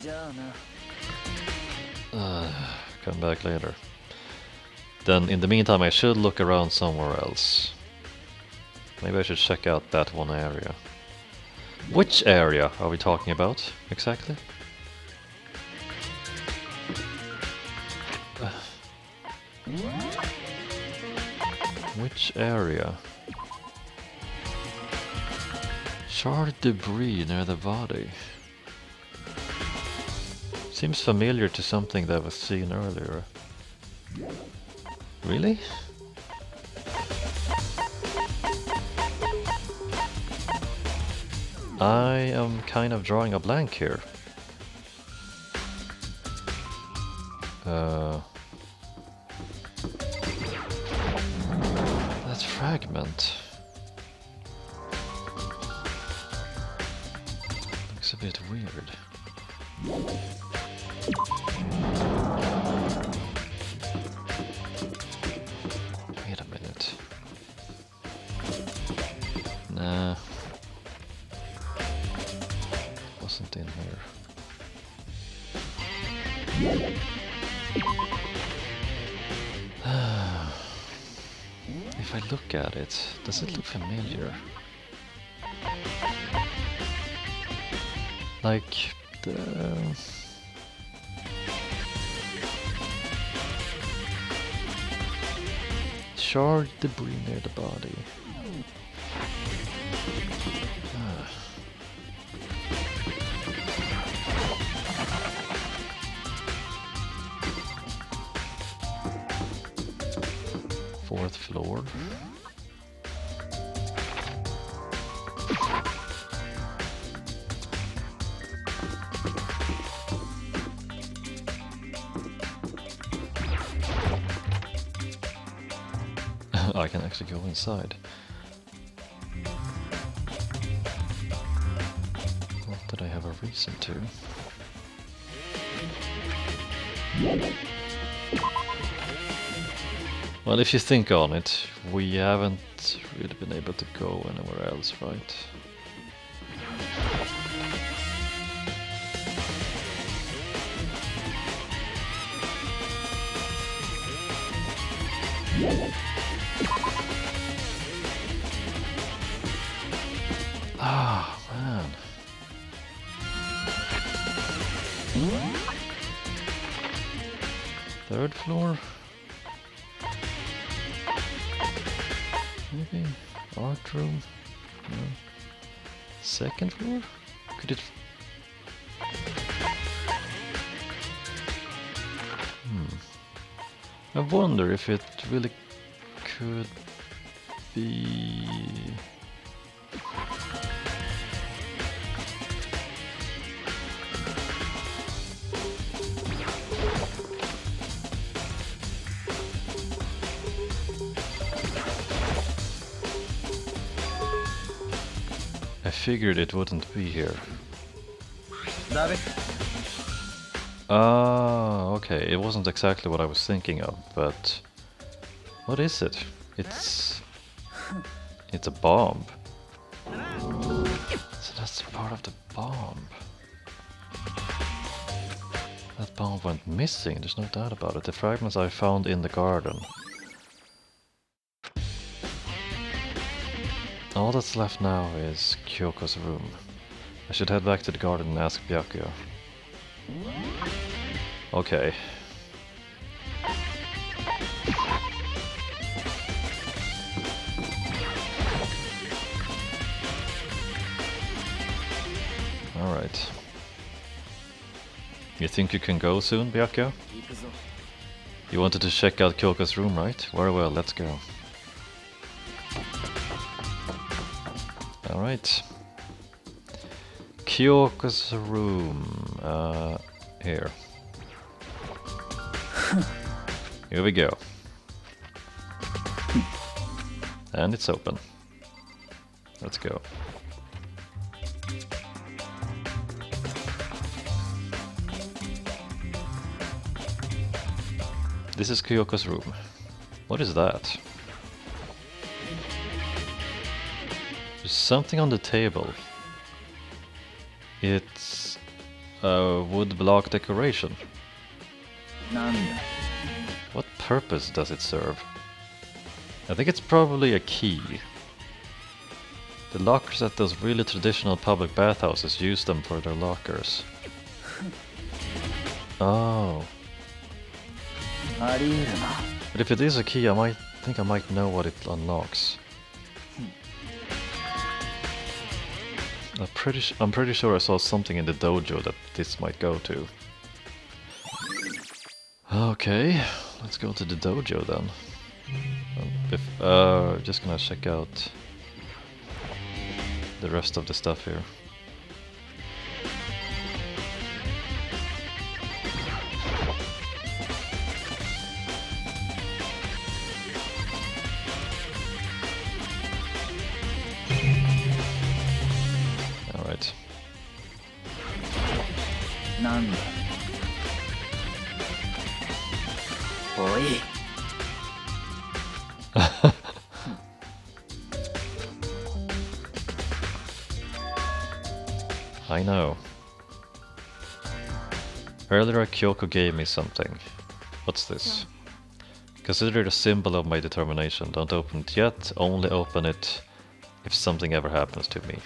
Come back later. Then in the meantime I should look around somewhere else. Maybe I should check out that one area. Which area are we talking about exactly? Which area? Charred debris near the body. Seems familiar to something that was seen earlier. Really? I am kind of drawing a blank here. That fragment looks a bit weird. Wait a minute. Nah. Wasn't in here. If I look at it, does it look familiar? Like the... charred debris near the body. Fourth floor. I can actually go inside. Not that I have a reason to. Well, if you think on it, we haven't really been able to go anywhere else, right? Ah, man. Third floor? Maybe? Art room? No. Second floor? Could it... I wonder if it really could be... I figured it wouldn't be here. Ah, okay, it wasn't exactly what I was thinking of, but... What is it? It's a bomb. So that's part of the bomb. That bomb went missing, there's no doubt about it. The fragments I found in the garden. All that's left now is Kyoko's room. I should head back to the garden and ask Byakuya. Okay. Alright. You think you can go soon, Byakuya? You wanted to check out Kyoko's room, right? Very well, let's go. Alright. Kyoko's room. Here. Here we go. And it's open. Let's go. This is Kyoko's room. What is that? There's something on the table. It's A wood block decoration. なんだ What purpose does it serve? I think it's probably a key. The lockers at those really traditional public bathhouses use them for their lockers. Oh. ありえるな But if it is a key, I think I might know what it unlocks. I'm pretty sure I saw something in the dojo that this might go to. Okay, let's go to the dojo then. Just gonna check out the rest of the stuff here. Alright. なんだおい I know. Earlier Kyoko gave me something. What's this? Consider it a symbol of my determination. Don't open it yet, only open it if something ever happens to me.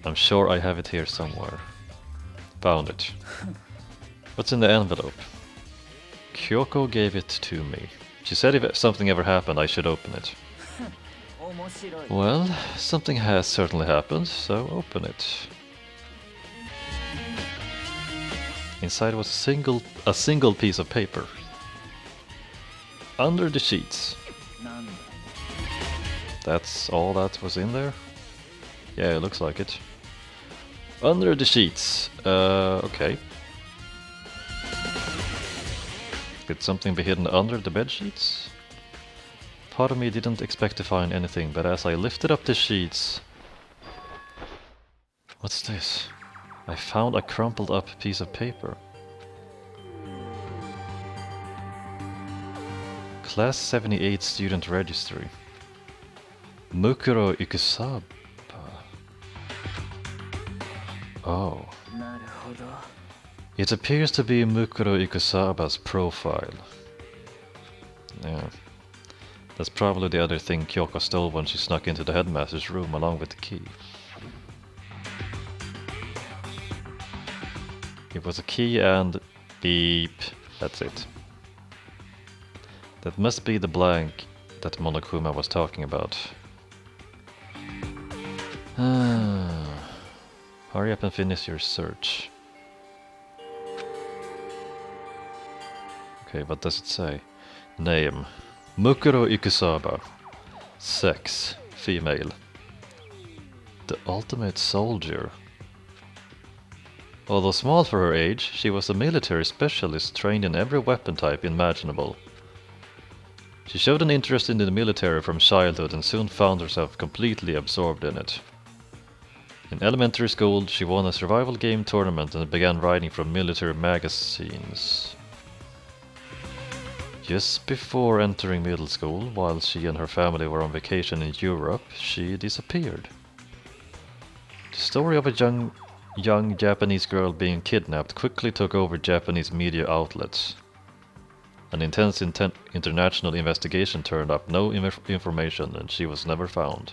I'm sure I have it here somewhere. Found it. What's in the envelope? Kyoko gave it to me. She said if something ever happened, I should open it. 面白い Well, something has certainly happened, so open it. Inside was a single piece of paper. Under the sheets. なんだ That's all that was in there? Yeah, it looks like it. Under the sheets. Okay. Could something be hidden under the bed sheets? Part of me didn't expect to find anything, but as I lifted up the sheets... What's this? I found a crumpled up piece of paper. Class 78 student registry. Mukuro Ikusaba. Oh. なるほど It appears to be Mukuro Ikusaba's profile. Yeah. That's probably the other thing Kyoko stole when she snuck into the headmaster's room along with the key. It was a key and beep. That's it. That must be the blank that Monokuma was talking about. Hurry up and finish your search. Okay, what does it say? Name. Mukuro Ikusaba. Sex. Female. The ultimate soldier. Although small for her age, she was a military specialist trained in every weapon type imaginable. She showed an interest in the military from childhood and soon found herself completely absorbed in it. In elementary school, she won a survival game tournament and began writing for military magazines. Just before entering middle school, while she and her family were on vacation in Europe, she disappeared. The story of a young Japanese girl being kidnapped quickly took over Japanese media outlets. An intense international investigation turned up no information and she was never found.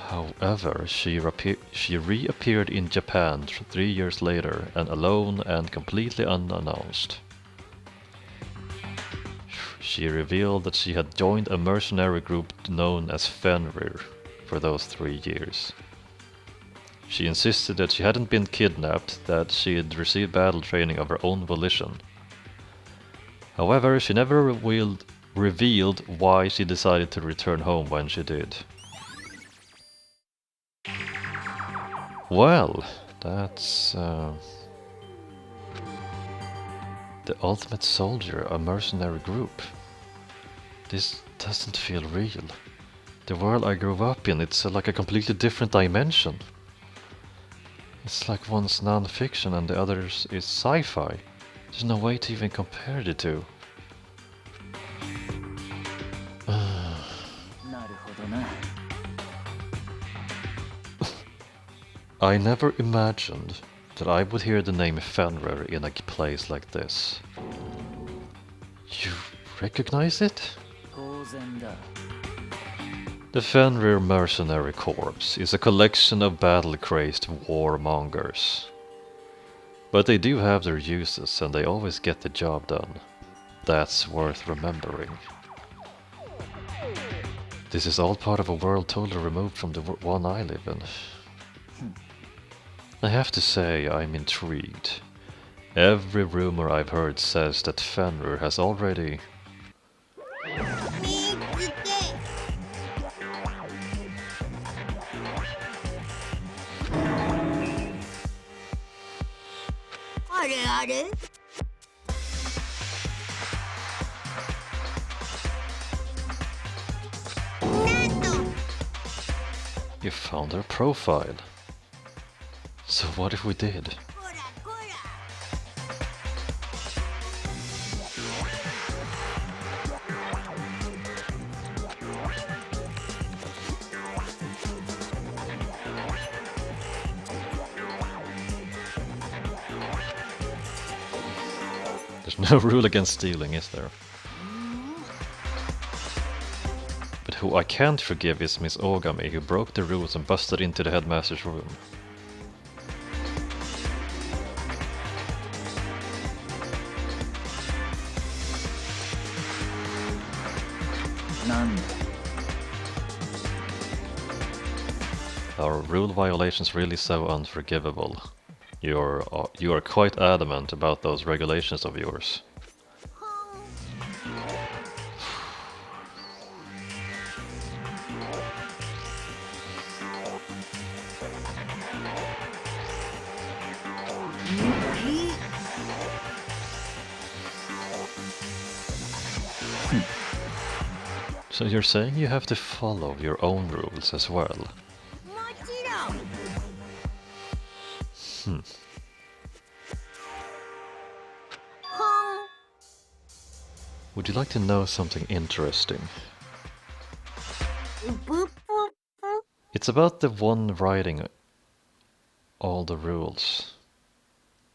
However, she reappeared in Japan 3 years later, and alone and completely unannounced. She revealed that she had joined a mercenary group known as Fenrir for those 3 years. She insisted that she hadn't been kidnapped, that she had received battle training of her own volition. However, she never revealed why she decided to return home when she did. Well, that's the ultimate soldier, a mercenary group. This doesn't feel real. The world I grew up in, it's like a completely different dimension. It's like one's non-fiction and the other's is sci-fi. There's no way to even compare the two. なるほどな I never imagined that I would hear the name Fenrir in a place like this. You recognize it? 当然だ。 The Fenrir Mercenary Corps is a collection of battle-crazed warmongers. But they do have their uses and they always get the job done. That's worth remembering. This is all part of a world totally removed from the one I live in. I have to say, I'm intrigued. Every rumor I've heard says that Fenrir has already... You found her profile. So what if we did? There's no rule against stealing, is there? But who I can't forgive is Miss Ogami, who broke the rules and busted into the headmaster's room. Are rule violations really so unforgivable? You are quite adamant about those regulations of yours. So you're saying you have to follow your own rules as well? Would you like to know something interesting? It's about the one writing all the rules.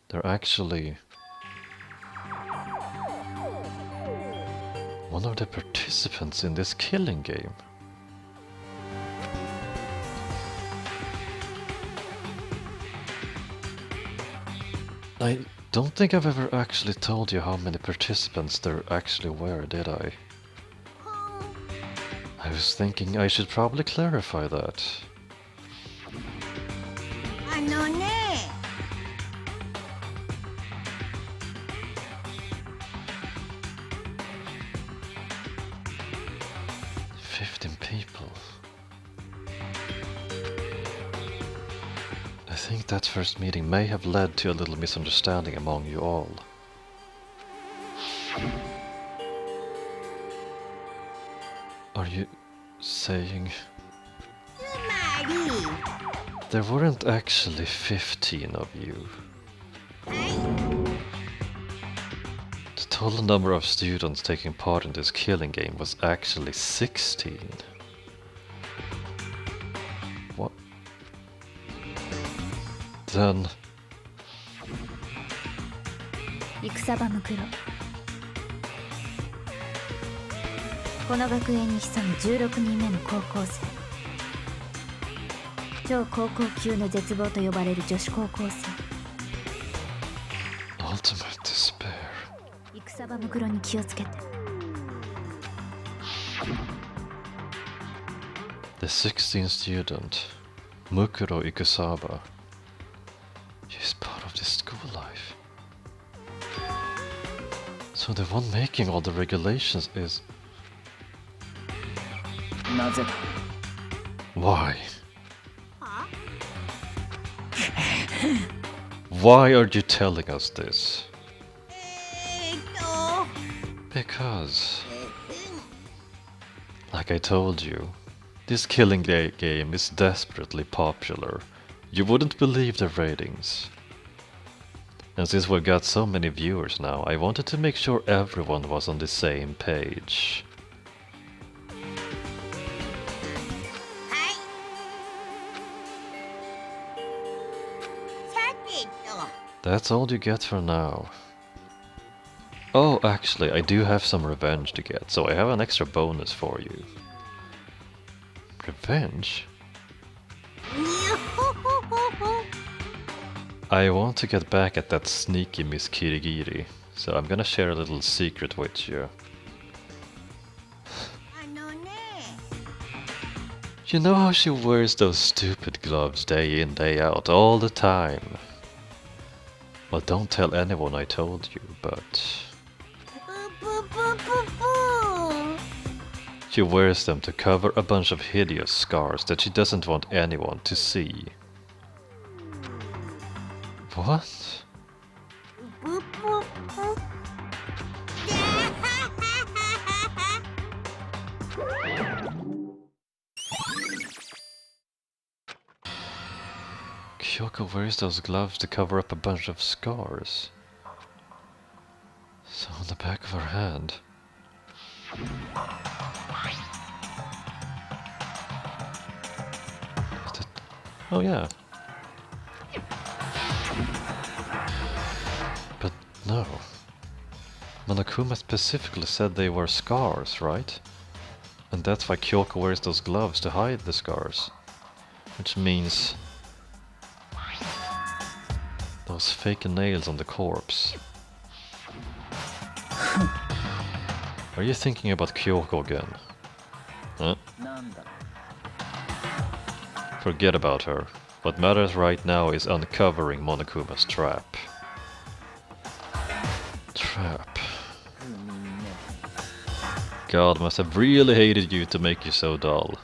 They're actually one of the participants in this killing game. I don't think I've ever actually told you how many participants there actually were, did I? I was thinking I should probably clarify that. 15 people. I think that first meeting may have led to a little misunderstanding among you all. Are you saying... There weren't actually 15 of you. The total number of students taking part in this killing game was actually 16. What? Then... 戦場ムクロこの学園に潜む16人目の高校生超高校級の絶望と呼ばれる女子高校生 Ultimate despair. 戦場ムクロに気をつけて The 16th student, Mukuro Ikusaba, is part of this school life. So the one making all the regulations is... なぜだ Why? Why are you telling us this? Because, like I told you, this killing game is desperately popular. You wouldn't believe the ratings. And since we've got so many viewers now, I wanted to make sure everyone was on the same page. That's all you get for now. Oh, actually, I do have some revenge to get, so I have an extra bonus for you. Revenge? I want to get back at that sneaky Miss Kirigiri, so I'm gonna share a little secret with you. You know how she wears those stupid gloves day in, day out, all the time? Well, don't tell anyone I told you, but... She wears them to cover a bunch of hideous scars that she doesn't want anyone to see. What? Kyoko wears those gloves to cover up a bunch of scars. So on the back of her hand. Oh yeah. But no. Monokuma specifically said they were scars, right? And that's why Kyoko wears those gloves to hide the scars. Which means... those fake nails on the corpse. Are you thinking about Kyoko again? Huh? Forget about her. What matters right now is uncovering Monokuma's trap. Trap. God must have really hated you to make you so dull.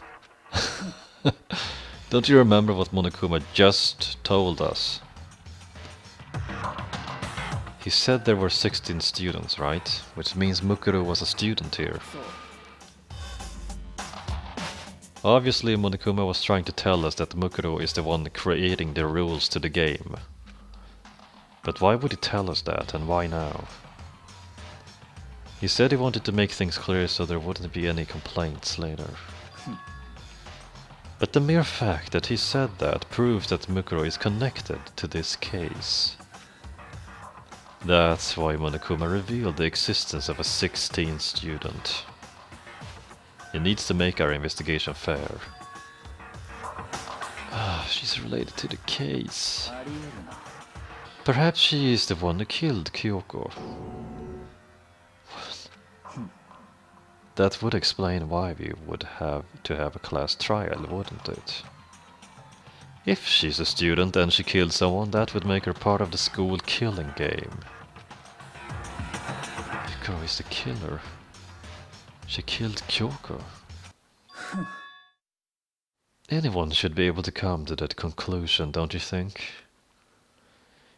Don't you remember what Monokuma just told us? He said there were 16 students, right? Which means Mukuro was a student here. Obviously, Monokuma was trying to tell us that Mukuro is the one creating the rules to the game. But why would he tell us that, and why now? He said he wanted to make things clear so there wouldn't be any complaints later. But the mere fact that he said that proves that Mukuro is connected to this case. That's why Monokuma revealed the existence of a 16th student. He needs to make our investigation fair. Ah, she's related to the case. Perhaps she is the one who killed Kyoko. What? That would explain why we would have to have a class trial, wouldn't it? If she's a student and she killed someone, that would make her part of the school killing game. Kyoko is the killer. She killed Kyoko. Anyone should be able to come to that conclusion, don't you think?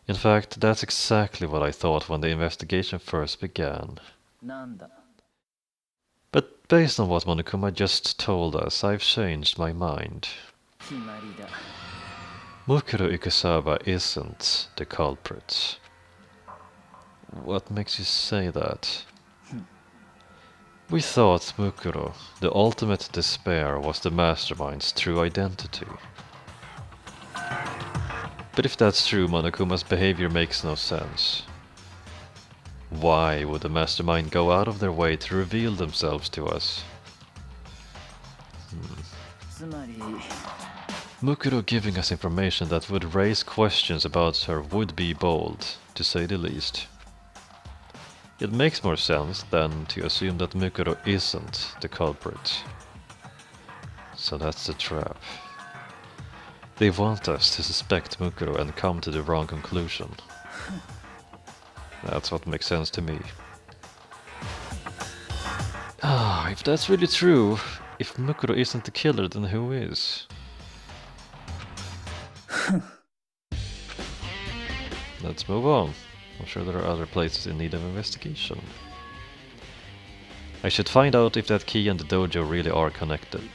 In fact, that's exactly what I thought when the investigation first began. But based on what Monokuma just told us, I've changed my mind. Mukuro Ikusawa isn't the culprit. What makes you say that? We thought Mukuro, the ultimate despair, was the mastermind's true identity. But if that's true, Monokuma's behavior makes no sense. Why would the mastermind go out of their way to reveal themselves to us? Mukuro giving us information that would raise questions about her would be bold, to say the least. It makes more sense than to assume that Mukuro isn't the culprit. So that's the trap. They want us to suspect Mukuro and come to the wrong conclusion. That's what makes sense to me. Ah, if that's really true, if Mukuro isn't the killer, then who is? Let's move on. I'm sure there are other places in need of investigation. I should find out if that key and the dojo really are connected.